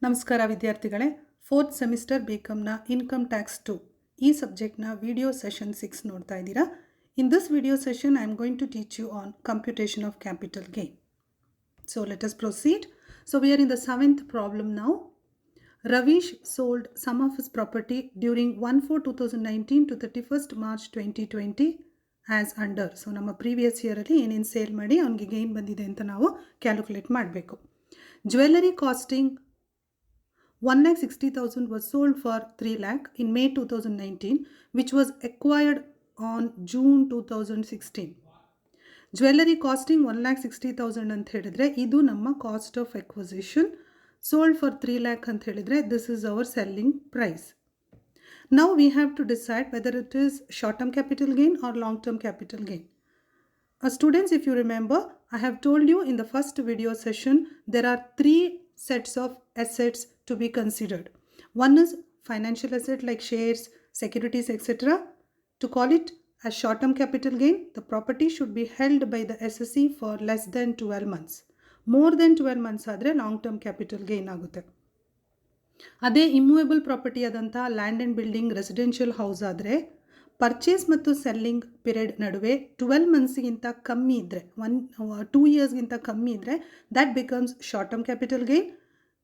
ನಮಸ್ಕಾರ ವಿದ್ಯಾರ್ಥಿಗಳೇ, 4th semester ಬಿಕಾಮ್ನ income tax 2 ಈ ಸಬ್ಜೆಕ್ಟ್ನ ವಿಡಿಯೋ ಸೆಷನ್ 6 ನೋಡ್ತಾ ಇದ್ದೀರಾ. In this video session I am going to teach you on computation of capital gain. So let us proceed. So we are in the 7th problem now. Ravish sold some of his property during 1/4/2019 to 31st March 2020 as under. So ನಮ್ಮ previous ಇಯರಲ್ಲಿ ಏನೇನು sale ಮಾಡಿ ಅವನಿಗೆ gain ಬಂದಿದೆ ಅಂತ ನಾವು calculate ಮಾಡಬೇಕು. Jewellery costing 1,60,000 was sold for 3 lakh in May 2019, which was acquired on June 2016. Jewellery costing 1,60,000 ಅಂತ ಹೇಳಿದ್ರೆ ಇದು ನಮ್ಮ cost of acquisition. Sold for 3 lakh ಅಂತ ಹೇಳಿದ್ರೆ this is our selling price. Now we have to decide whether it is short term capital gain or long term capital gain. Students, if you remember, I have told you in the first video session there are 3 sets of assets to be considered. One is financial asset like shares, securities, etc. To call it as short-term capital gain, the property should be held by the SSE for less than 12 months. More than 12 months ಆದರೆ long-term capital gain ಆಗುತ್ತೆ. ಅದೇ immovable property ಆದಂಥ land and building, residential house ಆದರೆ purchase ಮತ್ತು selling period ನಡುವೆ 12 ಮಂತ್ಸ್ಗಿಂತ ಕಮ್ಮಿ ಇದ್ದರೆ, 2 ಇಯರ್ಸ್ಗಿಂತ ಕಮ್ಮಿ ಇದ್ದರೆ that becomes short term capital gain.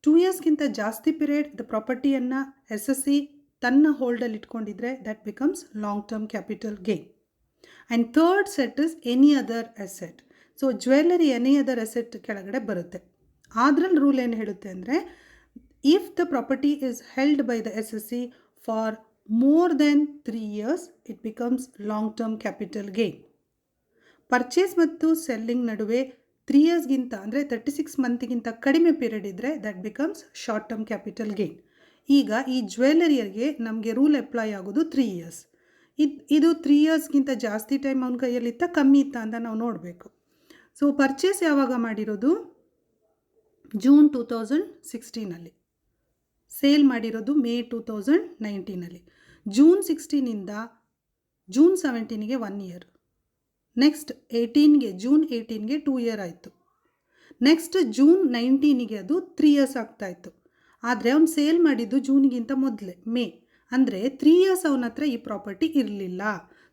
2 ಇಯರ್ಸ್ಗಿಂತ ಜಾಸ್ತಿ ಪೀರಿಯಡ್ ದ ಪ್ರಾಪರ್ಟಿಯನ್ನು SSE ತನ್ನ ಹೋಲ್ಡಲ್ಲಿ ಇಟ್ಕೊಂಡಿದ್ರೆ that becomes long term capital gain. And third set is any other asset. So jewellery any other asset ಕೆಳಗಡೆ ಬರುತ್ತೆ. ಅದರಲ್ಲಿ ರೂಲ್ ಏನು ಹೇಳುತ್ತೆ ಅಂದರೆ, if the property is held by the SSE for more than 3 years, it becomes long-term capital gain. Purchase ಮತ್ತು selling ನಡುವೆ 3 ಇಯರ್ಸ್ಗಿಂತ ಅಂದರೆ 36 ಮಂತ್ಗಿಂತ ಕಡಿಮೆ ಪೀರಿಯಡ್ ಇದ್ದರೆ that becomes short term capital gain. ಈಗ ಈ ಜ್ಯುವೆಲ್ಲರಿಯರಿಗೆ ನಮಗೆ ರೂಲ್ ಅಪ್ಲೈ ಆಗೋದು 3 ಇಯರ್ಸ್. ಇದು 3 ಇಯರ್ಸ್ಗಿಂತ ಜಾಸ್ತಿ ಟೈಮ್ ಅವನ ಕೈಯಲ್ಲಿತ್ತ ಕಮ್ಮಿ ಇತ್ತ ಅಂತ ನಾವು ನೋಡಬೇಕು. ಸೊ ಪರ್ಚೇಸ್ ಯಾವಾಗ ಮಾಡಿರೋದು? ಜೂನ್ 2016 ಸೇಲ್ ಮಾಡಿರೋದು ಮೇ 2019. ಜೂನ್ 16ಇಂದ ಜೂನ್ 17ಗೆ 1 ಇಯರ್. ನೆಕ್ಸ್ಟ್ ಜೂನ್ 18ಗೆ 2 ಇಯರ್ ಆಯಿತು. ನೆಕ್ಸ್ಟ್ ಜೂನ್ 19ಗೆ ಅದು 3 ಇಯರ್ಸ್ ಆಗ್ತಾಯಿತ್ತು. ಆದರೆ ಅವ್ನು ಸೇಲ್ ಮಾಡಿದ್ದು ಜೂನ್ಗಿಂತ ಮೊದಲೇ, ಮೇ. ಅಂದರೆ 3 ಇಯರ್ಸ್ ಅವನ ಹತ್ರ ಈ ಪ್ರಾಪರ್ಟಿ ಇರಲಿಲ್ಲ.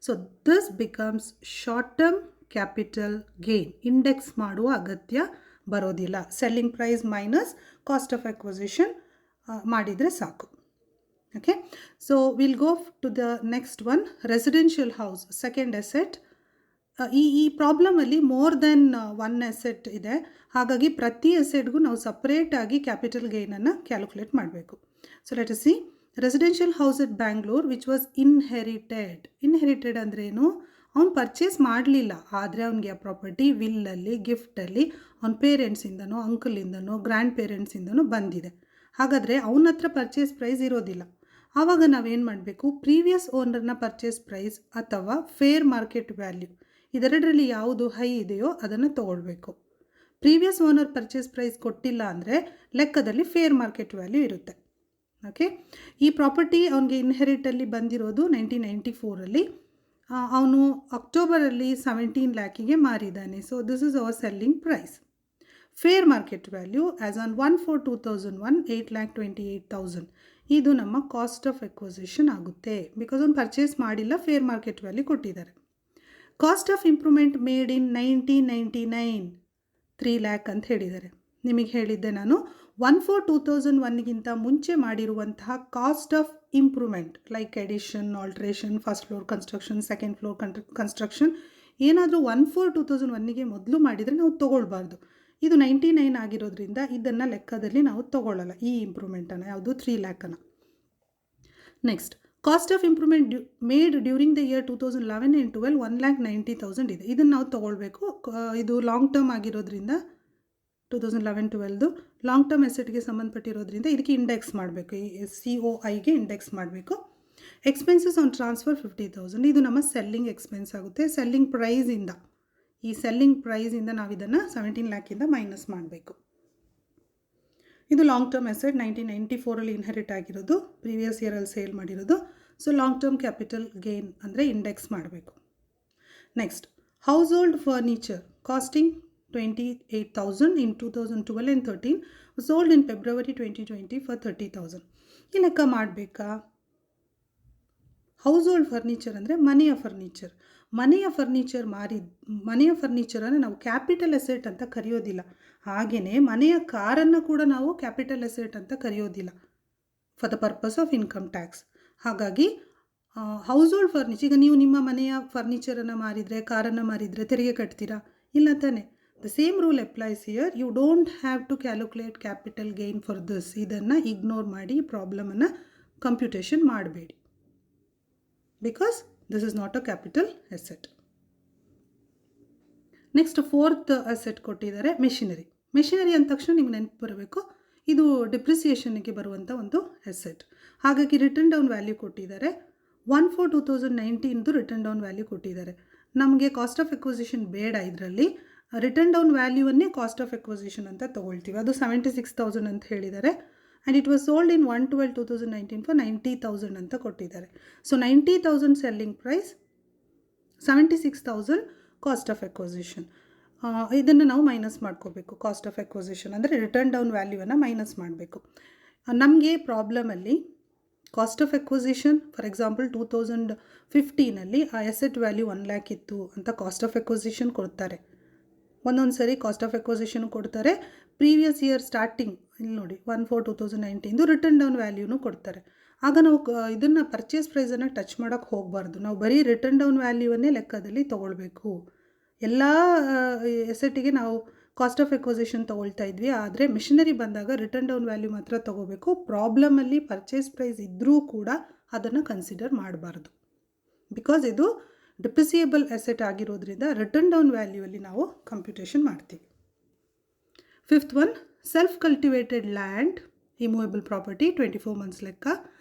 So this becomes short term capital gain. Index ಮಾಡುವ ಅಗತ್ಯ ಬರೋದಿಲ್ಲ. Selling price minus cost of acquisition ಮಾಡಿದರೆ ಸಾಕು. Okay, so will go to the next one, residential house, second asset. ಈ ಪ್ರಾಬ್ಲಮಲ್ಲಿ ಮೋರ್ ದೆನ್ 1 ಅಸೆಟ್ ಇದೆ. ಹಾಗಾಗಿ ಪ್ರತಿ ಅಸೆಟ್ಗೂ ನಾವು ಸಪ್ರೇಟಾಗಿ ಕ್ಯಾಪಿಟಲ್ ಗೇನನ್ನು ಕ್ಯಾಲ್ಕುಲೇಟ್ ಮಾಡಬೇಕು. So let us see, residential house at Bangalore which was inherited ಅಂದ್ರೇನು? ಅವ್ನು ಪರ್ಚೇಸ್ ಮಾಡಲಿಲ್ಲ, ಆದರೆ ಅವನಿಗೆ ಆ ಪ್ರಾಪರ್ಟಿ ವಿಲ್ಲಲ್ಲಿ, ಗಿಫ್ಟಲ್ಲಿ ಅವನ ಪೇರೆಂಟ್ಸಿಂದನೋ, ಅಂಕಲಿಂದನೋ, ಗ್ರ್ಯಾಂಡ್ ಪೇರೆಂಟ್ಸಿಂದನೋ ಬಂದಿದೆ. ಹಾಗಾದರೆ ಅವನ ಹತ್ರ ಪರ್ಚೇಸ್ ಪ್ರೈಸ್ ಇರೋದಿಲ್ಲ. ಆವಾಗ ನಾವೇನು ಮಾಡಬೇಕು? ಪ್ರೀವಿಯಸ್ ಓನರ್ನ ಪರ್ಚೇಸ್ ಪ್ರೈಸ್ ಅಥವಾ ಫೇರ್ ಮಾರ್ಕೆಟ್ ವ್ಯಾಲ್ಯೂ, ಇದೆರಡರಲ್ಲಿ ಯಾವುದು ಹೈ ಇದೆಯೋ ಅದನ್ನು ತೊಗೊಳ್ಬೇಕು. ಪ್ರೀವಿಯಸ್ ಓನರ್ ಪರ್ಚೇಸ್ ಪ್ರೈಸ್ ಕೊಟ್ಟಿಲ್ಲ ಅಂದರೆ ಲೆಕ್ಕದಲ್ಲಿ ಫೇರ್ ಮಾರ್ಕೆಟ್ ವ್ಯಾಲ್ಯೂ ಇರುತ್ತೆ. ಓಕೆ, ಈ ಪ್ರಾಪರ್ಟಿ ಅವನಿಗೆ ಇನ್ಹೆರಿಟಲ್ಲಿ ಬಂದಿರೋದು 1994. ಅವನು ಅಕ್ಟೋಬರಲ್ಲಿ 17 lakhಗೆ ಮಾರಿದ್ದಾನೆ. So this is our selling price. Fair market value as on 1/4/2001 8,28,000. ಇದು ನಮ್ಮ ಕಾಸ್ಟ್ ಆಫ್ ಎಕ್ವಿಸಿಷನ್ ಆಗುತ್ತೆ. ಬಿಕಾಸ್ ಅವ್ನು ಪರ್ಚೇಸ್ ಮಾಡಿಲ್ಲ, ಫೇರ್ ಮಾರ್ಕೆಟ್ ವ್ಯಾಲ್ಯೂ ಕೊಟ್ಟಿದ್ದಾರೆ. Cost of improvement made in 1999 3 lakh ಅಂತ ಹೇಳಿದ್ದಾರೆ. ನಿಮಗೆ ಹೇಳಿದ್ದೆ ನಾನು, 1/4/2001ಗಿಂತ ಮುಂಚೆ ಮಾಡಿರುವಂತಹ cost of improvement like addition, alteration, first floor construction, second floor construction ಏನಾದರೂ 1/4/2001ಗೆ ಮೊದಲು ಮಾಡಿದರೆ ನಾವು ತೊಗೊಳ್ಬಾರ್ದು. ಇದು 99 ಆಗಿರೋದ್ರಿಂದ ಇದನ್ನು ಲೆಕ್ಕದಲ್ಲಿ ನಾವು ತೊಗೊಳ್ಳಲ್ಲ, ಈ ಇಂಪ್ರೂವ್ಮೆಂಟನ್ನು, ಯಾವುದು 3 lakhನ. Next, cost of improvement made during the year 2011 and 12 1,90,000 ಇದೆ. ಇದನ್ನು ನಾವು ತೊಗೊಳ್ಬೇಕು. ಇದು ಲಾಂಗ್ ಟರ್ಮ್ ಆಗಿರೋದ್ರಿಂದ 2011-12 ಲಾಂಗ್ ಟರ್ಮ್ ಎಸೆಟ್ಗೆ ಸಂಬಂಧಪಟ್ಟಿರೋದ್ರಿಂದ ಇದಕ್ಕೆ ಇಂಡೆಕ್ಸ್ ಮಾಡಬೇಕು, COIಗೆ ಇಂಡೆಕ್ಸ್ ಮಾಡಬೇಕು. ಎಕ್ಸ್ಪೆನ್ಸಸ್ ಆನ್ ಟ್ರಾನ್ಸ್ಫರ್ 50,000, ಇದು ನಮ್ಮ ಸೆಲ್ಲಿಂಗ್ ಎಕ್ಸ್ಪೆನ್ಸ್ ಆಗುತ್ತೆ. ಸೆಲ್ಲಿಂಗ್ ಪ್ರೈಸಿಂದ, ಈ ಸೆಲ್ಲಿಂಗ್ ಪ್ರೈಸಿಂದ ನಾವು ಇದನ್ನು 17 lakhಯಿಂದ ಮೈನಸ್ ಮಾಡಬೇಕು. ಇದು ಲಾಂಗ್ ಟರ್ಮ್ ಅಸೆಟ್ 1994 ಇನ್ಹೆರಿಟ್ ಆಗಿರೋದು, ಪ್ರೀವಿಯಸ್ ಇಯರಲ್ಲಿ ಸೇಲ್ ಮಾಡಿರೋದು. So long term capital gain ಅಂದರೆ ಇಂಡೆಕ್ಸ್ ಮಾಡಬೇಕು. Next, house hold furniture costing 28,000 in 2012 and 13, sold in February 2020 for 30,000. ಈ ಲೆಕ್ಕ ಮಾಡಬೇಕಾ? ಹೌಸ್ ಹೋಲ್ಡ್ ಫರ್ನಿಚರ್ ಅಂದರೆ ಮನೆಯ ಫರ್ನಿಚರ್. ಮನೆಯ ಫರ್ನಿಚರನ್ನು ನಾವು ಕ್ಯಾಪಿಟಲ್ ಅಸೆಟ್ ಅಂತ ಕರೆಯೋದಿಲ್ಲ. ಹಾಗೆಯೇ ಮನೆಯ ಕಾರನ್ನು ಕೂಡ ನಾವು ಕ್ಯಾಪಿಟಲ್ ಅಸೆಟ್ ಅಂತ ಕರೆಯೋದಿಲ್ಲ for the purpose of income tax. ಹಾಗಾಗಿ ಹೌಸ್ ಹೋಲ್ಡ್ ಫರ್ನಿಚರ್, ಈಗ ನೀವು ನಿಮ್ಮ ಮನೆಯ ಫರ್ನಿಚರನ್ನು ಮಾರಿದರೆ, ಕಾರನ್ನು ಮಾರಿದರೆ ತೆರಿಗೆ ಕಟ್ತೀರಾ? ಇಲ್ಲ ತಾನೆ. The same rule applies here. You don't have to calculate capital gain for this. ಇದನ್ನು ಇಗ್ನೋರ್ ಮಾಡಿ, ಪ್ರಾಬ್ಲಮನ್ನು ಕಂಪ್ಯೂಟೇಷನ್ ಮಾಡಬೇಡಿ. Because this is not a capital asset. Next fourth asset ಕೊಟ್ಟಿದ್ದಾರೆ ಮೆಷಿನರಿ. ಮೆಷಿನರಿ ಅಂದ ತಕ್ಷಣ ನಿಮ್ಗೆ ನೆನಪು ಬರಬೇಕು, ಇದು ಡಿಪ್ರಿಸಿಯೇಷನ್ಗೆ ಬರುವಂಥ ಒಂದು ಅಸೆಟ್. ಹಾಗಾಗಿ ರಿಟರ್ನ್ ಡೌನ್ ವ್ಯಾಲ್ಯೂ ಕೊಟ್ಟಿದ್ದಾರೆ. 1/4/2019 ರಿಟರ್ನ್ ಡೌನ್ ವ್ಯಾಲ್ಯೂ ಕೊಟ್ಟಿದ್ದಾರೆ. ನಮಗೆ ಕಾಸ್ಟ್ ಆಫ್ ಎಕ್ವಿಸಿಷನ್ ಬೇಡ, ಇದರಲ್ಲಿ ರಿಟರ್ನ್ ಡೌನ್ ವ್ಯಾಲ್ಯೂವನ್ನೇ ಕಾಸ್ಟ್ ಆಫ್ ಎಕ್ವಿಸಿಷನ್ ಅಂತ ತೊಗೊಳ್ತೀವಿ. ಅದು 76,000 ಅಂತ ಹೇಳಿದ್ದಾರೆ. And it was sold in 1/12/2019 for 90,000 ಅಂತ ಕೊಟ್ಟಿದ್ದಾರೆ. ಸೊ 90,000 selling price, 76,000 cost of acquisition. ಇದನ್ನು ನಾವು ಮೈನಸ್ ಮಾಡ್ಕೋಬೇಕು. ಕಾಸ್ಟ್ ಆಫ್ ಎಕ್ವಿಸಿಷನ್ ಅಂದರೆ ರಿಟರ್ನ್ ಡೌನ್ ವ್ಯಾಲ್ಯೂವನ್ನು ಮೈನಸ್ ಮಾಡಬೇಕು. ನಮಗೆ ಪ್ರಾಬ್ಲಮಲ್ಲಿ cost of acquisition, for example 2015 ಆ ಎಸೆಟ್ ವ್ಯಾಲ್ಯೂ 1 lakh ಇತ್ತು ಅಂತ ಕಾಸ್ಟ್ ಆಫ್ ಎಕ್ವಿಸಿಷನ್ ಕೊಡ್ತಾರೆ. ಒಂದೊಂದು ಸರಿ ಕಾಸ್ಟ್ ಆಫ್ ಎಕ್ವಿಸಿಷನ್ ಕೊಡ್ತಾರೆ. ಪ್ರೀವಿಯಸ್ ಇಯರ್ ಸ್ಟಾರ್ಟಿಂಗ್ ಇಲ್ಲಿ ನೋಡಿ 1/4/2019 ರಿಟರ್ನ್ ಡೌನ್ ವ್ಯಾಲ್ಯೂನು ಕೊಡ್ತಾರೆ. ಆಗ ನಾವು ಇದನ್ನು ಪರ್ಚೇಸ್ ಪ್ರೈಸನ್ನು ಟಚ್ ಮಾಡೋಕ್ಕೆ ಹೋಗಬಾರ್ದು. ನಾವು ಬರೀ ರಿಟರ್ನ್ ಡೌನ್ ವ್ಯಾಲ್ಯೂವನ್ನೇ ಲೆಕ್ಕದಲ್ಲಿ ತೊಗೊಳ್ಬೇಕು. ಎಲ್ಲ ಎಸೆಟಿಗೆ ನಾವು ಕಾಸ್ಟ್ ಆಫ್ ಎಕ್ವಿಸಿಷನ್ ತೊಗೊಳ್ತಾ ಇದ್ವಿ, ಆದರೆ ಮಿಷನರಿ ಬಂದಾಗ ರಿಟರ್ನ್ ಡೌನ್ ವ್ಯಾಲ್ಯೂ ಮಾತ್ರ ತೊಗೋಬೇಕು. ಪ್ರಾಬ್ಲಮಲ್ಲಿ ಪರ್ಚೇಸ್ ಪ್ರೈಸ್ ಇದ್ದರೂ ಕೂಡ ಅದನ್ನು ಕನ್ಸಿಡರ್ ಮಾಡಬಾರ್ದು. ಬಿಕಾಸ್ ಇದು ಡಿಪ್ರಿಸಿಯೇಬಲ್ ಅಸೆಟ್ ಆಗಿರೋದ್ರಿಂದ ರಿಟರ್ನ್ ಡೌನ್ ವ್ಯಾಲ್ಯೂವಲ್ಲಿ ನಾವು ಕಂಪ್ಯೂಟೇಷನ್ ಮಾಡ್ತೀವಿ. Fifth one, self cultivated land, immovable property 24 months ಲೆಕ್ಕ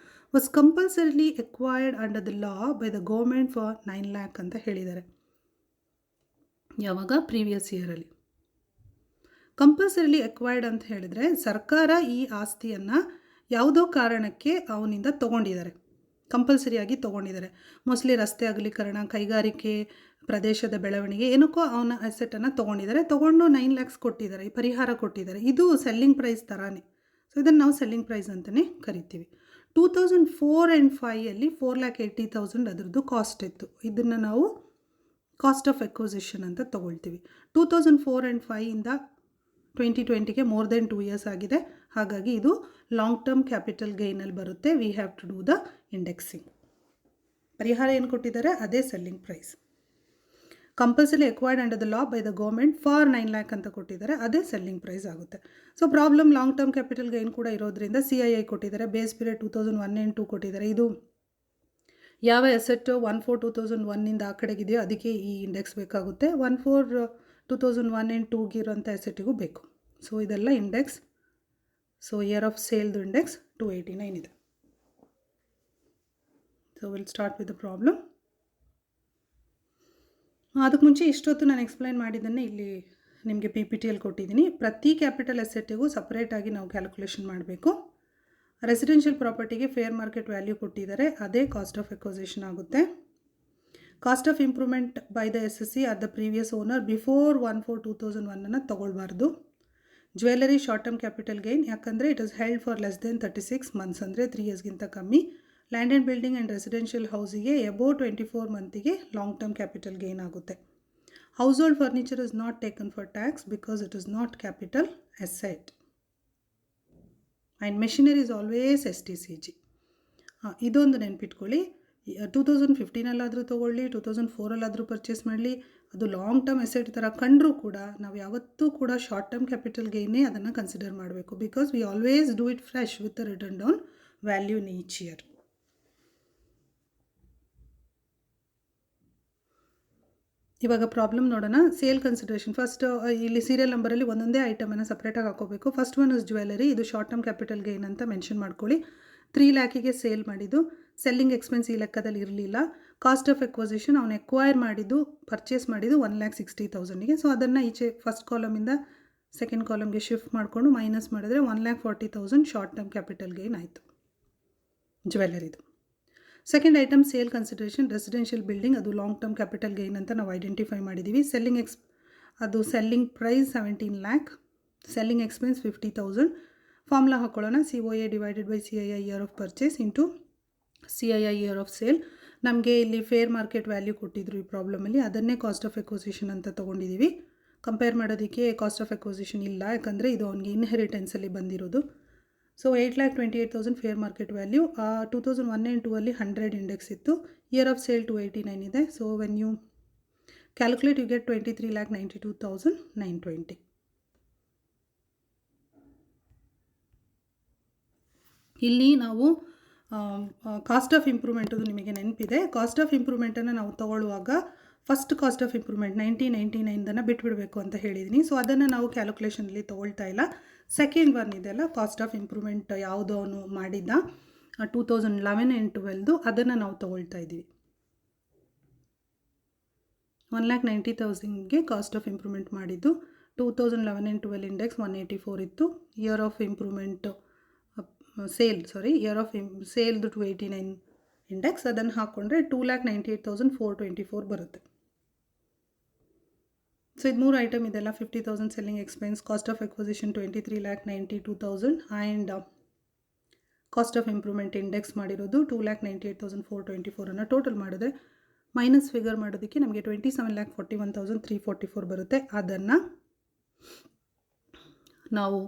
was compulsorily acquired under the law by the government for 9 lakh ಅಂತ ಹೇಳಿದ್ದಾರೆ. ಯಾವಾಗ? ಪ್ರೀವಿಯಸ್ ಇಯರಲ್ಲಿ. ಕಂಪಲ್ಸರಿಲಿ ಎಕ್ವೈರ್ಡ್ ಅಂತ ಹೇಳಿದರೆ ಸರ್ಕಾರ ಈ ಆಸ್ತಿಯನ್ನು ಯಾವುದೋ ಕಾರಣಕ್ಕೆ ಅವನಿಂದ ತೊಗೊಂಡಿದ್ದಾರೆ, ಕಂಪಲ್ಸರಿಯಾಗಿ ತೊಗೊಂಡಿದ್ದಾರೆ. ಮೋಸ್ಟ್ಲಿ ರಸ್ತೆ ಅಗಲೀಕರಣ, ಕೈಗಾರಿಕೆ ಪ್ರದೇಶದ ಬೆಳವಣಿಗೆ, ಏನಕ್ಕೋ ಅವನ ಅಸೆಟನ್ನು ತೊಗೊಂಡಿದ್ದಾರೆ. ತೊಗೊಂಡು 9 lakhs ಕೊಟ್ಟಿದ್ದಾರೆ, ಪರಿಹಾರ ಕೊಟ್ಟಿದ್ದಾರೆ. ಇದು ಸೆಲ್ಲಿಂಗ್ ಪ್ರೈಸ್ ಥರನೇ. ಸೊ ಇದನ್ನು ನಾವು ಸೆಲ್ಲಿಂಗ್ ಪ್ರೈಸ್ ಅಂತಲೇ ಕರಿತೀವಿ. 2004 and 5 4,80,000 ಅದರದ್ದು ಕಾಸ್ಟ್ ಇತ್ತು. ಇದನ್ನು ನಾವು ಕಾಸ್ಟ್ ಆಫ್ ಎಕ್ವಿಸಿಷನ್ ಅಂತ ತೊಗೊಳ್ತೀವಿ. 2004 and 5 2020ಗೆ ಮೋರ್ ದೆನ್ 2 years ಆಗಿದೆ. ಹಾಗಾಗಿ ಇದು ಲಾಂಗ್ ಟರ್ಮ್ ಕ್ಯಾಪಿಟಲ್ ಗೈನಲ್ಲಿ ಬರುತ್ತೆ. We have to do the indexing. ಪರಿಹಾರ ಏನು ಕೊಟ್ಟಿದ್ದಾರೆ? ಅದೇ selling price. Compulsory acquired under the law by the government for 9 lakh ಅಂತ ಕೊಟ್ಟಿದ್ದಾರೆ, ಅದೇ ಸೆಲ್ಲಿಂಗ್ ಪ್ರೈಸ್ ಆಗುತ್ತೆ. So problem long term capital gain ಕೂಡ ಇರೋದ್ರಿಂದ CII ಕೊಟ್ಟಿದ್ದಾರೆ. ಬೇಸ್ ಪೀರಿಯಡ್ 2001 and 2 ಕೊಟ್ಟಿದ್ದಾರೆ. ಇದು ಯಾವ ಎಸೆಟ್ 1/4/2001 ಆ ಕಡೆಗಿದೆಯೋ ಅದಕ್ಕೆ ಈ ಇಂಡೆಕ್ಸ್ ಬೇಕಾಗುತ್ತೆ. 1/4/2001 and 2 ಇರೋಂಥ ಎಸೆಟಿಗೂ ಬೇಕು. ಸೊ ಇದೆಲ್ಲ ಇಂಡೆಕ್ಸ್. ಸೊ ಇಯರ್ ಆಫ್ ಸೇಲ್ದು ಇಂಡೆಕ್ಸ್ 289 ಇದೆ. So will start with the problem. ಅದಕ್ಕೆ ಮುಂಚೆ ಇಷ್ಟೊತ್ತು ನಾನು ಎಕ್ಸ್ಪ್ಲೈನ್ ಮಾಡಿದ್ದನ್ನೇ ಇಲ್ಲಿ ನಿಮಗೆ PPTಯಲ್ಲಿ ಕೊಟ್ಟಿದ್ದೀನಿ. ಪ್ರತಿ ಕ್ಯಾಪಿಟಲ್ ಅಸೆಟ್ಟಿಗೂ ಸಪ್ರೇಟಾಗಿ ನಾವು ಕ್ಯಾಲ್ಕುಲೇಷನ್ ಮಾಡಬೇಕು. ರೆಸಿಡೆನ್ಷಿಯಲ್ ಪ್ರಾಪರ್ಟಿಗೆ ಫೇರ್ ಮಾರ್ಕೆಟ್ ವ್ಯಾಲ್ಯೂ ಕೊಟ್ಟಿದ್ದಾರೆ, ಅದೇ ಕಾಸ್ಟ್ ಆಫ್ ಎಕ್ವಿಸಿಷನ್ ಆಗುತ್ತೆ. Cost of improvement by the SSC or the previous owner before 1/4/2001 ತೊಗೊಳ್ಬಾರ್ದು. Jewellery short term capital gain, ಯಾಕಂದರೆ it is held for less than 36 months ಅಂದರೆ 3 yearsಗಿಂತ ಕಮ್ಮಿ. Land and building and residential ಹೌಸಿಗೆ above 24 monthಗೆ long term capital gain ಆಗುತ್ತೆ. House hold furniture is not taken for tax because it is not capital asset. And machinery is always STCG. ಇದೊಂದು ನೆನ್ಪಿಟ್ಕೊಳ್ಳಿ. 2015 ತೊಗೊಳ್ಳಿ, 2004 purchase ಮಾಡಲಿ, ಅದು ಲಾಂಗ್ ಟರ್ಮ್ ಅಸೆಟ್ ಥರ ಕಂಡರೂ ಕೂಡ ನಾವು ಯಾವತ್ತೂ ಕೂಡ ಶಾರ್ಟ್ ಟರ್ಮ್ ಕ್ಯಾಪಿಟಲ್ ಗೈನೇ ಅದನ್ನು ಕನ್ಸಿಡರ್ ಮಾಡಬೇಕು. Because we always do it fresh with the return down value in each year. ಇವಾಗ ಪ್ರಾಬ್ಲಮ್ ನೋಡೋಣ. ಸೇಲ್ ಕನ್ಸಿಡರೇಷನ್ ಫಸ್ಟ್ ಇಲ್ಲಿ ಸೀರಿಯಲ್ ನಂಬರಲ್ಲಿ ಒಂದೊಂದೇ ಐಟಮನ್ನು ಸಪ್ರೇಟಾಗಿ ಹಾಕೋಬೇಕು. First one is jewellery. ಇದು ಶಾರ್ಟ್ ಟರ್ಮ್ ಕ್ಯಾಪಿಟಲ್ ಗೈನ್ ಅಂತ ಮೆನ್ಷನ್ ಮಾಡ್ಕೊಳ್ಳಿ. 3 lakhಗೆ ಸೇಲ್ ಮಾಡಿದ್ದು. ಸೆಲ್ಲಿಂಗ್ ಎಕ್ಸ್ಪೆನ್ಸ್ ಈ ಲೆಕ್ಕದಲ್ಲಿ ಇರಲಿಲ್ಲ. ಕಾಸ್ಟ್ ಆಫ್ ಎಕ್ವಿಸಿಷನ್ ಅವನು ಎಕ್ವೈರ್ ಮಾಡಿದ್ದು, ಪರ್ಚೇಸ್ ಮಾಡಿದ್ದು 1,60,000ಗೆ. ಸೊ ಅದನ್ನು ಈಚೆ ಫಸ್ಟ್ ಕಾಲಮಿಂದ ಸೆಕೆಂಡ್ ಕಾಲಮ್ಗೆ ಶಿಫ್ಟ್ ಮಾಡಿಕೊಂಡು ಮೈನಸ್ ಮಾಡಿದ್ರೆ 1,40,000 ಶಾರ್ಟ್ ಟರ್ಮ್ ಕ್ಯಾಪಿಟಲ್ ಗೈನ್ ಆಯಿತು ಜ್ಯುವೆಲರಿದು. Second item sale consideration residential building, ಅದು ಲಾಂಗ್ ಟರ್ಮ್ ಕ್ಯಾಪಿಟಲ್ ಗೈನ್ ಅಂತ ನಾವು ಐಡೆಂಟಿಫೈ ಮಾಡಿದ್ದೀವಿ. ಸೆಲ್ಲಿಂಗ್ ಅದು selling price 17 lakh, selling expense 50,000. Formula ಹಾಕ್ಕೊಳ್ಳೋಣ. COA divided by CII year of purchase into CII year of sale. ನಮಗೆ ಇಲ್ಲಿ ಫೇರ್ ಮಾರ್ಕೆಟ್ ವ್ಯಾಲ್ಯೂ ಕೊಟ್ಟಿದ್ರು ಈ ಪ್ರಾಬ್ಲಮಲ್ಲಿ, ಅದನ್ನೇ ಕಾಸ್ಟ್ ಆಫ್ ಎಕ್ವಿಸಿಷನ್ ಅಂತ ತೊಗೊಂಡಿದ್ದೀವಿ. ಕಂಪೇರ್ ಮಾಡೋದಕ್ಕೆ ಕಾಸ್ಟ್ ಆಫ್ ಎಕ್ವಿಸಿಷನ್ ಇಲ್ಲ, ಯಾಕಂದರೆ ಇದು ಅವನಿಗೆ ಇನ್ಹೆರಿಟೆನ್ಸಲ್ಲಿ ಬಂದಿರೋದು. So 8,28,000 fair market value. 2001 and 2 ಅಲ್ಲಿ 100 ಇಂಡೆಕ್ಸ್ ಇತ್ತು. ಇಯರ್ ಆಫ್ ಸೇಲ್ 289 ಇದೆ. So when you calculate you get 23,92,920. ಇಲ್ಲಿ ನಾವು ಕಾಸ್ಟ್ ಆಫ್ ಇಂಪ್ರೂವ್ಮೆಂಟದು ನಿಮಗೆ ನೆನಪಿದೆ. ಕಾಸ್ಟ್ ಆಫ್ ಇಂಪ್ರೂವ್ಮೆಂಟನ್ನು ನಾವು ತೊಗೊಳ್ಳುವಾಗ ಫಸ್ಟ್ ಕಾಸ್ಟ್ ಆಫ್ ಇಂಪ್ರೂವ್ಮೆಂಟ್ 1999 ಬಿಟ್ಬಿಡಬೇಕು ಅಂತ ಹೇಳಿದ್ದೀನಿ. ಸೊ ಅದನ್ನು ನಾವು ಕ್ಯಾಲ್ಕುಲೇಷನಲ್ಲಿ ತೊಗೊಳ್ತಾ ಇಲ್ಲ. ಸೆಕೆಂಡ್ ಒನ್ ಇದೆಲ್ಲ ಕಾಸ್ಟ್ ಆಫ್ ಇಂಪ್ರೂವ್ಮೆಂಟ್ ಯಾವುದು ಅವನು ಮಾಡಿದ್ದ 2011 and 12 ಅದನ್ನು ನಾವು ತೊಗೊಳ್ತಾ ಇದ್ದೀವಿ. 1,90,000ಗೆ ಕಾಸ್ಟ್ ಆಫ್ ಇಂಪ್ರೂವ್ಮೆಂಟ್ ಮಾಡಿದ್ದು. 2011 and 12 ಇಂಡೆಕ್ಸ್ 184 ಇತ್ತು. Year of improvement year of ಸೇಲ್ದು 289 ಇಂಡೆಕ್ಸ್, ಅದನ್ನು ಹಾಕ್ಕೊಂಡ್ರೆ 2,98,424 ಬರುತ್ತೆ. ಸೊ ಇದು 3 ಐಟಮ್ ಇದೆಲ್ಲ. 50,000 selling expense, cost of acquisition 23,92,000 and cost of improvement index ಮಾಡಿರೋದು 2,98,424 ಅನ್ನು ಟೋಟಲ್ ಮಾಡಿದ್ರೆ ಮೈನಸ್ ಫಿಗರ್ ಮಾಡೋದಕ್ಕೆ ನಮಗೆ 27,41,344 ಬರುತ್ತೆ. ಅದನ್ನು ನಾವು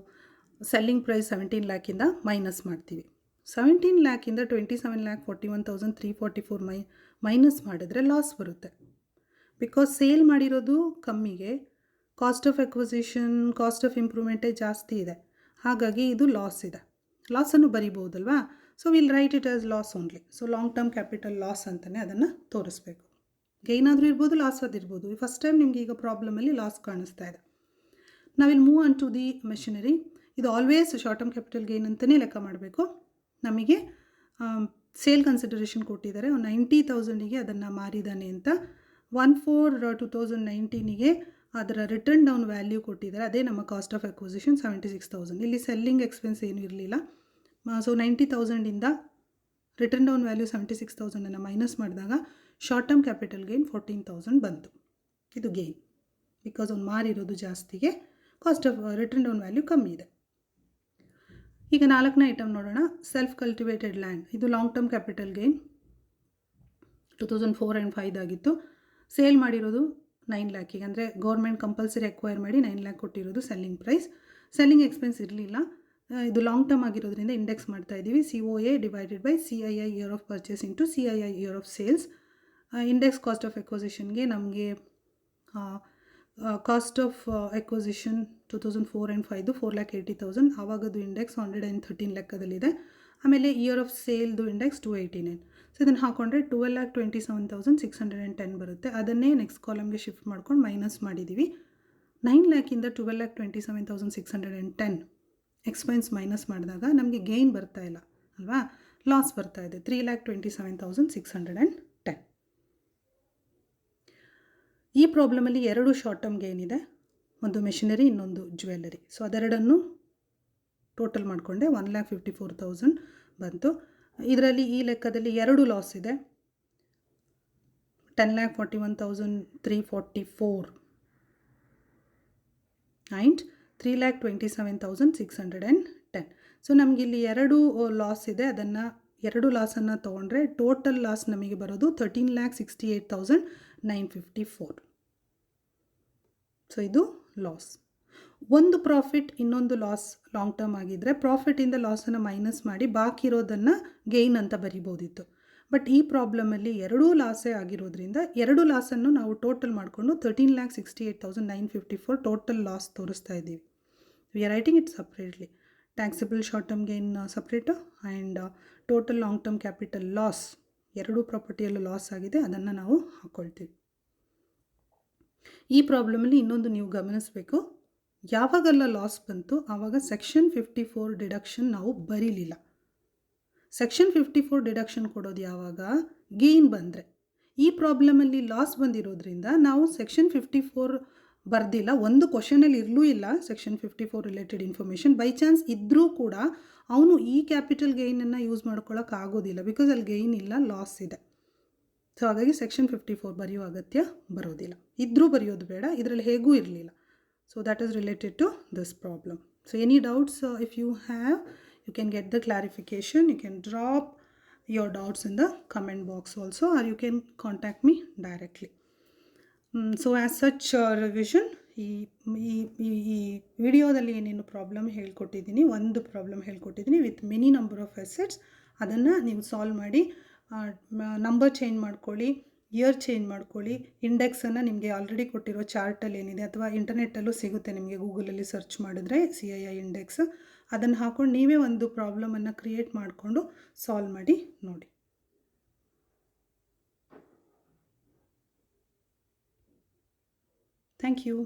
ಸೆಲ್ಲಿಂಗ್ ಪ್ರೈಸ್ 17 ಲ್ಯಾಕಿಂದ ಮೈನಸ್ ಮಾಡ್ತೀವಿ. 17 ಲ್ಯಾಕಿಂದ 27,41,344 ಮೈನಸ್ ಮಾಡಿದ್ರೆ ಲಾಸ್ ಬರುತ್ತೆ. ಬಿಕಾಸ್ ಸೇಲ್ ಮಾಡಿರೋದು ಕಮ್ಮಿಗೆ, cost of acquisition, cost of ಇಂಪ್ರೂವ್ಮೆಂಟೇ ಜಾಸ್ತಿ ಇದೆ. ಹಾಗಾಗಿ ಇದು ಲಾಸ್ ಇದೆ. ಲಾಸನ್ನು ಬರಿಬೋದಲ್ವಾ. So will write it as loss only. So long term capital loss ಅಂತಲೇ ಅದನ್ನು ತೋರಿಸ್ಬೇಕು. ಗೈನ್ ಆದರೂ ಇರ್ಬೋದು, ಲಾಸ್ ಆದಿರ್ಬೋದು. ಫಸ್ಟ್ ಟೈಮ್ ನಿಮಗೆ ಈಗ ಪ್ರಾಬ್ಲಮಲ್ಲಿ ಲಾಸ್ ಕಾಣಿಸ್ತಾ ಇದೆ. ನಾವಿಲ್ಲಿ move on to the machinery. ಇದು always short term capital gain ಅಂತಲೇ ಲೆಕ್ಕ ಮಾಡಬೇಕು. ನಮಗೆ ಸೇಲ್ ಕನ್ಸಿಡರೇಷನ್ ಕೊಟ್ಟಿದ್ದಾರೆ. 90,000ಗೆ ಅದನ್ನು ಮಾರಿದ್ದಾನೆ ಅಂತ. 1/4/2019ಗೆ ಅದರ ರಿಟರ್ನ್ ಡೌನ್ ವ್ಯಾಲ್ಯೂ ಕೊಟ್ಟಿದ್ದಾರೆ. ಅದೇ ನಮ್ಮ ಕಾಸ್ಟ್ ಆಫ್ ಎಕ್ವಿಸಿಷನ್ 76,000. ಇಲ್ಲಿ ಸೆಲ್ಲಿಂಗ್ ಎಕ್ಸ್ಪೆನ್ಸ್ ಏನೂ ಇರಲಿಲ್ಲ. ಸೊ 90,000ಇಂದ ರಿಟರ್ನ್ ಡೌನ್ ವ್ಯಾಲ್ಯೂ 76,000ಅನ್ನು ಮೈನಸ್ ಮಾಡಿದಾಗ ಶಾರ್ಟ್ ಟರ್ಮ್ ಕ್ಯಾಪಿಟಲ್ ಗೈನ್ 14,000 ಬಂತು. ಇದು ಗೈನ್ ಬಿಕಾಸ್ ಅವ್ನು ಮಾರಿರೋದು ಜಾಸ್ತಿಗೆ, cost of written down value ಕಮ್ಮಿ ಇದೆ. ಈಗ 4ನೇ ಐಟಮ್ ನೋಡೋಣ. Self cultivated land. ಇದು long term capital gain 2004 and 5 ಆಗಿತ್ತು. ಸೇಲ್ ಮಾಡಿರೋದು 9 ಲ್ಯಾಕಿಗೆ, ಅಂದರೆ ಗೌರ್ಮೆಂಟ್ ಕಂಪಲ್ಸರಿ ಅಕ್ವೈರ್ ಮಾಡಿ 9 ಲ್ಯಾಕ್ ಕೊಟ್ಟಿರೋದು ಸೆಲ್ಲಿಂಗ್ ಪ್ರೈಸ್. ಸೆಲ್ಲಿಂಗ್ ಎಕ್ಸ್ಪೆನ್ಸ್ ಇರಲಿಲ್ಲ. ಇದು ಲಾಂಗ್ ಟರ್ಮ್ ಆಗಿರೋದ್ರಿಂದ ಇಂಡೆಕ್ಸ್ ಮಾಡ್ತಾ ಇದ್ದೀವಿ. COA divided by CII year of purchase into CII year of sales. Index cost of ಎಕ್ವಿಸಿಷನ್ಗೆ ನಮಗೆ ಕಾಸ್ಟ್ ಆಫ್ ಎಕ್ವಿಸಿಷನ್ 2004 and 5 4,80,000. ಆವಾಗದು ಇಂಡೆಕ್ಸ್ 113 ಲೆಕ್ಕದಲ್ಲಿದೆ. ಆಮೇಲೆ ಇಯರ್ ಆಫ್ ಸೇಲ್ದು ಇಂಡೆಕ್ಸ್ 289. ಸೊ ಇದನ್ನು ಹಾಕ್ಕೊಂಡ್ರೆ 12,27,610 ಬರುತ್ತೆ. ಅದನ್ನೇ ನೆಕ್ಸ್ಟ್ ಕಾಲಮ್ಗೆ ಶಿಫ್ಟ್ ಮಾಡ್ಕೊಂಡು ಮೈನಸ್ ಮಾಡಿದ್ದೀವಿ. 9 ಲ್ಯಾಕಿಂದ 12,27,610 ಎಕ್ಸ್ಪೆನ್ಸ್ ಮೈನಸ್ ಮಾಡಿದಾಗ ನಮಗೆ ಗೇನ್ ಬರ್ತಾ ಇಲ್ಲ ಅಲ್ವಾ, ಲಾಸ್ ಬರ್ತಾ ಇದೆ. 3,27,610. ಈ ಪ್ರಾಬ್ಲಮಲ್ಲಿ 2 ಶಾರ್ಟ್ ಟರ್ಮ್ ಗೇನ್ ಇದೆ, ಒಂದು ಮೆಷಿನರಿ, ಇನ್ನೊಂದು ಜ್ಯುವೆಲ್ಲರಿ. ಸೊ ಅದೆರಡನ್ನು ಟೋಟಲ್ ಮಾಡಿಕೊಂಡೆ 1,54,000 ಬಂತು. ಇದರಲ್ಲಿ ಈ ಲೆಕ್ಕದಲ್ಲಿ 2 ಲಾಸ್ ಇದೆ. 10,41,344 ಆ್ಯಂಡ್ 3,27,610. ಸೊ ನಮಗಿಲ್ಲಿ 2 ಲಾಸ್ ಇದೆ. ಅದನ್ನು 2 ಲಾಸನ್ನು ತೊಗೊಂಡ್ರೆ ಟೋಟಲ್ ಲಾಸ್ ನಮಗೆ ಬರೋದು 13,68,954. ಸೊ ಇದು ಲಾಸ್. ಒಂದು ಪ್ರಾಫಿಟ್, ಇನ್ನೊಂದು ಲಾಸ್ ಲಾಂಗ್ ಟರ್ಮ್ ಆಗಿದ್ದರೆ ಪ್ರಾಫಿಟಿಂದ ಲಾಸನ್ನು ಮೈನಸ್ ಮಾಡಿ ಬಾಕಿ ಇರೋದನ್ನು ಗೇನ್ ಅಂತ ಬರಿಬೋದಿತ್ತು. ಬಟ್ ಈ ಪ್ರಾಬ್ಲಮಲ್ಲಿ 2 ಲಾಸೇ ಆಗಿರೋದ್ರಿಂದ 2 ಲಾಸನ್ನು ನಾವು ಟೋಟಲ್ ಮಾಡಿಕೊಂಡು 13,68,954 ಟೋಟಲ್ ಲಾಸ್ ತೋರಿಸ್ತಾ ಇದ್ದೀವಿ. We are writing it separately. Taxable short term gain separate and total long term capital loss, 2 ಪ್ರಾಪರ್ಟಿಯಲ್ಲೂ ಲಾಸ್ ಆಗಿದೆ, ಅದನ್ನು ನಾವು ಹಾಕ್ಕೊಳ್ತೀವಿ. ಈ ಪ್ರಾಬ್ಲಮಲ್ಲಿ ಇನ್ನೊಂದು ನೀವು ಗಮನಿಸಬೇಕು. ಯಾವಾಗೆಲ್ಲ ಲಾಸ್ ಬಂತು ಆವಾಗ ಸೆಕ್ಷನ್ 54 ಡಿಡಕ್ಷನ್ ನಾವು ಬರೀಲಿಲ್ಲ. ಸೆಕ್ಷನ್ 54 ಡಿಡಕ್ಷನ್ ಕೊಡೋದು ಯಾವಾಗ, ಗೇನ್ ಬಂದರೆ. ಈ ಪ್ರಾಬ್ಲಮಲ್ಲಿ ಲಾಸ್ ಬಂದಿರೋದ್ರಿಂದ ನಾವು ಸೆಕ್ಷನ್ 54 ಬರ್ದಿಲ್ಲ. ಒಂದು ಕ್ವಶನಲ್ಲಿ ಇರಲೂ ಇಲ್ಲ section 54 related information. By chance ಇದ್ದರೂ ಕೂಡ ಅವನು ಈ ಕ್ಯಾಪಿಟಲ್ ಗೇನನ್ನು ಯೂಸ್ ಮಾಡ್ಕೊಳ್ಳೋಕ್ಕಾಗೋದಿಲ್ಲ, ಬಿಕಾಸ್ ಅಲ್ಲಿ ಗೇನ್ ಇಲ್ಲ, ಲಾಸ್ ಇದೆ. ಸೊ ಹಾಗಾಗಿ ಸೆಕ್ಷನ್ 54 ಬರೆಯೋ ಅಗತ್ಯ ಬರೋದಿಲ್ಲ. ಇದ್ರೂ ಬರೆಯೋದು ಬೇಡ, ಇದರಲ್ಲಿ ಹೇಗೂ ಇರಲಿಲ್ಲ. So that is related to this problem. So any doubts, if you have, you can get the clarification. You can drop your doubts in the comment box also, or you can contact me directly. So as such revision, ಈ ವಿಡಿಯೋದಲ್ಲಿ ಏನೇನು problem ಹೇಳ್ಕೊಟ್ಟಿದ್ದೀನಿ, ಒಂದು problem ಹೇಳ್ಕೊಟ್ಟಿದ್ದೀನಿ with many number of assets. ಅದನ್ನು ನೀವು solve ಮಾಡಿ number change ಮಾಡ್ಕೊಳ್ಳಿ, ಇಯರ್ ಚೇಂಜ್ ಮಾಡ್ಕೊಳ್ಳಿ. ಇಂಡೆಕ್ಸನ್ನು ನಿಮಗೆ ಆಲ್ರೆಡಿ ಕೊಟ್ಟಿರೋ ಚಾರ್ಟಲ್ಲಿ ಏನಿದೆ ಅಥವಾ ಇಂಟರ್ನೆಟ್ಟಲ್ಲೂ ಸಿಗುತ್ತೆ ನಿಮಗೆ, ಗೂಗಲಲ್ಲಿ ಸರ್ಚ್ ಮಾಡಿದ್ರೆ CII ಇಂಡೆಕ್ಸ್, ಅದನ್ನು ಹಾಕ್ಕೊಂಡು ನೀವೇ ಒಂದು ಪ್ರಾಬ್ಲಮನ್ನು ಕ್ರಿಯೇಟ್ ಮಾಡಿಕೊಂಡು ಸಾಲ್ವ್ ಮಾಡಿ ನೋಡಿ. Thank you.